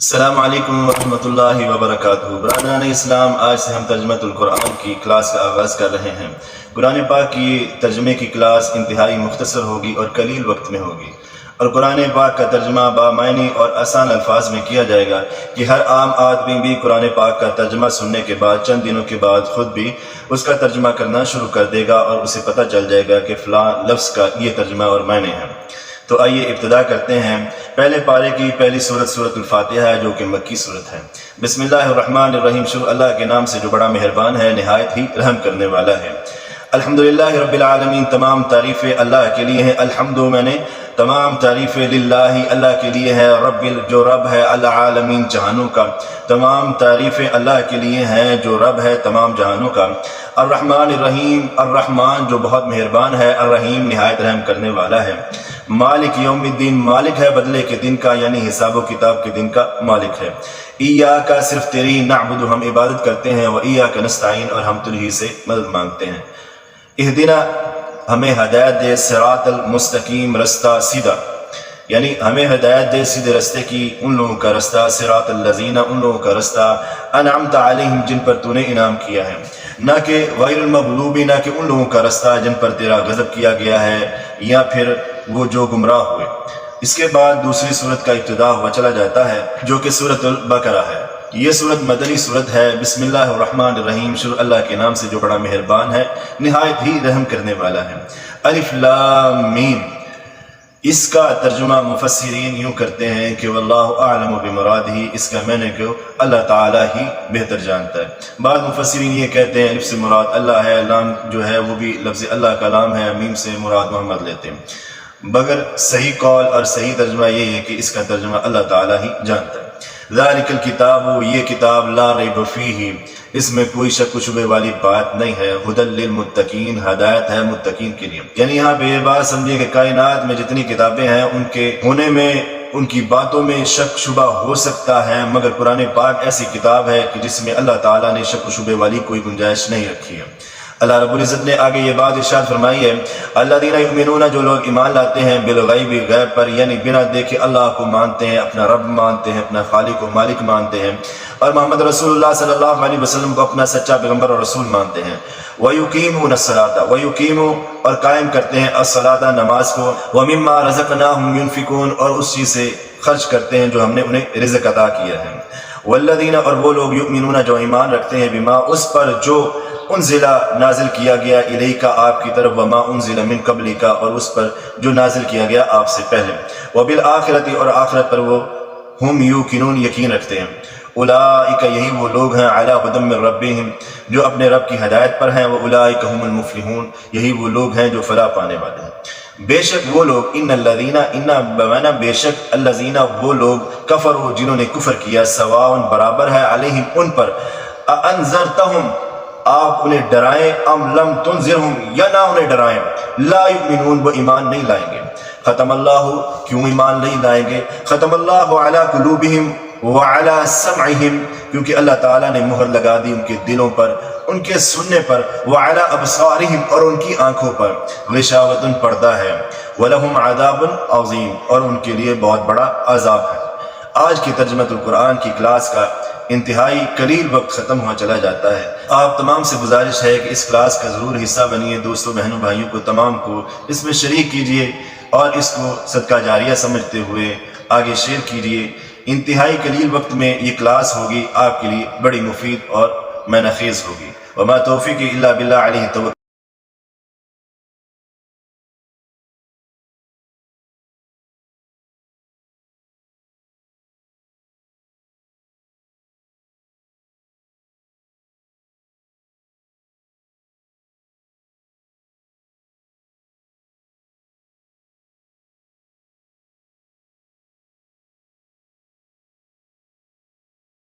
السلام علیکم ورحمۃ اللہ وبرکاتہ۔ برادران اسلام، آج سے ہم ترجمۃ القرآن کی کلاس کا آغاز کر رہے ہیں۔ قرآن پاک کی ترجمے کی کلاس انتہائی مختصر ہوگی اور قلیل وقت میں ہوگی، اور قرآن پاک کا ترجمہ بامعنی اور آسان الفاظ میں کیا جائے گا کہ ہر عام آدمی بھی قرآن پاک کا ترجمہ سننے کے بعد چند دنوں کے بعد خود بھی اس کا ترجمہ کرنا شروع کر دے گا اور اسے پتہ چل جائے گا کہ فلاں لفظ کا یہ ترجمہ اور معنی ہے۔ تو آئیے ابتدا کرتے ہیں۔ پہلے پارے کی پہلی سورت سورۃ الفاتحہ ہے، جو کہ مکی سورت ہے۔ بسم اللہ الرحمن الرحیم، شروع اللہ کے نام سے جو بڑا مہربان ہے، نہایت ہی رحم کرنے والا ہے۔ الحمدللہ رب العالمین، تمام تعریفیں اللہ کے لیے ہیں۔ تمام تعریفیں للہ، اللہ کے لیے ہے، رب جو رب ہے، العالمین جہانوں کا۔ تمام تعریفیں اللہ کے لیے ہیں جو رب ہے تمام جہانوں کا۔ الرحمن الرحیم، الرحمن جو بہت مہربان ہے، الرحیم نہایت رحم کرنے والا ہے۔ مالک یوم الدین، مالک ہے بدلے کے دن کا، یعنی حساب و کتاب کے دن کا مالک ہے۔ ایاک، صرف تیری، نعبد ہم عبادت کرتے ہیں، و ایاک نستعین، اور ہم تجھی سے مدد مانگتے ہیں۔ اہدنا، ہمیں ہدایت دے، صراط المستقیم، رستہ سیدھا، یعنی ہمیں ہدایت دے سیدھے رستے کی، ان لوگوں کا رستہ، صراط الذین، ان لوگوں کا رستہ، انعمت علیہم، جن پر تو نے انعام کیا ہے، نہ کہ غیر المغلوب، نہ کہ ان لوگوں کا رستہ جن پر تیرا غضب کیا گیا ہے، یا پھر وہ جو گمراہ ہوئے۔ اس کے بعد دوسری سورت کا ابتدا ہوا چلا جاتا ہے، جو کہ سورۃ البقرہ ہے۔ یہ سورت مدنی سورت ہے۔ بسم اللہ الرحمن الرحیم، شروع اللہ کے نام سے جو بڑا مہربان ہے، نہایت ہی رحم کرنے والا ہے۔ الف لام میم، اس کا ترجمہ مفسرین یوں کرتے ہیں کہ واللہ اعلم بمرادہ، اس کا معنی کہ اللہ تعالیٰ ہی بہتر جانتا ہے۔ بعض مفسرین یہ کہتے ہیں الف سے مراد اللہ ہے، لام جو ہے وہ بھی لفظ اللہ کا لام ہے، میم سے مراد محمد لیتے ہیں، مگر صحیح قول اور صحیح ترجمہ یہ ہے کہ اس کا ترجمہ اللہ تعالیٰ ہی جانتا ہے۔ ذالک الکتاب، یہ کتاب، لا ریب فیہ، اس میں کوئی شک و شبہ والی بات نہیں ہے، ھدی للمتقین، ہدایت ہے متقین کے لیے۔ یعنی یہاں پہ یہ بات سمجھیے کہ کائنات میں جتنی کتابیں ہیں ان کے ہونے میں، ان کی باتوں میں شک شبہ ہو سکتا ہے، مگر قرآن پاک ایسی کتاب ہے کہ جس میں اللہ تعالیٰ نے شک و شبہ والی کوئی گنجائش نہیں رکھی ہے۔ اللہ رب العزت نے آگے یہ بات ارشاد فرمائی ہے، الذین یؤمنون، جو لوگ ایمان لاتے ہیں، بالغیب، غیب پر، یعنی بنا دیکھے اللہ کو مانتے ہیں، اپنا رب مانتے ہیں، اپنا خالق و مالک مانتے ہیں، اور محمد رسول اللہ صلی اللہ علیہ وسلم کو اپنا سچا پیغمبر اور رسول مانتے ہیں۔ وَيُقِيمُونَ الصَّلَاةَ، وَيُقِيمُ، اور قائم کرتے ہیں، الصَّلَاةَ، نماز کو، وَمِمَّا رَزَقْنَاهُمْ يُنْفِقُونَ، اور اس چیز سے خرچ کرتے ہیں جو ہم نے انہیں رزق عطا کیا ہے۔ والذین، اور وہ لوگ، یؤمنون، جو ایمان رکھتے ہیں، بما، اس پر جو انزل، نازل کیا گیا، الیک، آپ کی طرف، وما انزل من قبلک، اور اس پر جو نازل کیا گیا آپ سے پہلے، وبالآخرۃ، اور آخرت پر وہ، ہم یوقنون، یقین رکھتے ہیں۔ اولئک، یہی وہ لوگ ہیں، علی ھدی من ربہم، جو اپنے رب کی ہدایت پر ہیں، واولئک هم المفلحون، یہی وہ لوگ ہیں جو فلاح پانے والے ہیں۔ بے شک وہ لوگ، ان الذین، ان بمعنی بے شک، الذین وہ لوگ، کفروا، جنہوں نے کفر کیا، سواء برابر ہے، علیہم ان پر، انذرتہم، آپ انہیں ڈرائیں، ام لم تنذرہم، یا نہ انہیں ڈرائیں، لا یؤمنون، وہ ایمان نہیں لائیں گے۔ ختم اللہ، کیوں ایمان نہیں لائیں گے؟ ختم اللہ علی قلوبہم وعلی سمعہم، کیونکہ اللہ تعالیٰ نے مہر لگا دی ان کے دلوں پر، ان کے سننے پر، وعلی ابصارہم، اور ان کی آنکھوں پر، غشاوۃ، پردہ ہے، ولہم عذاب عظیم، اور ان کے لیے بہت بڑا عذاب ہے۔ آج کی ترجمۃ القرآن کی کلاس کا انتہائی قلیل وقت ختم ہوا چلا جاتا ہے۔ آپ تمام سے گزارش ہے کہ اس کلاس کا ضرور حصہ بنیے، دوستوں، بہنوں، بھائیوں کو تمام کو اس میں شریک کیجیے، اور اس کو صدقہ جاریہ سمجھتے ہوئے آگے شیئر کیجیے۔ انتہائی قلیل وقت میں یہ کلاس ہوگی، آپ کے لیے بڑی مفید اور معنی خیز ہوگی۔ وما توفیقی الا باللہ، علیہ توکل۔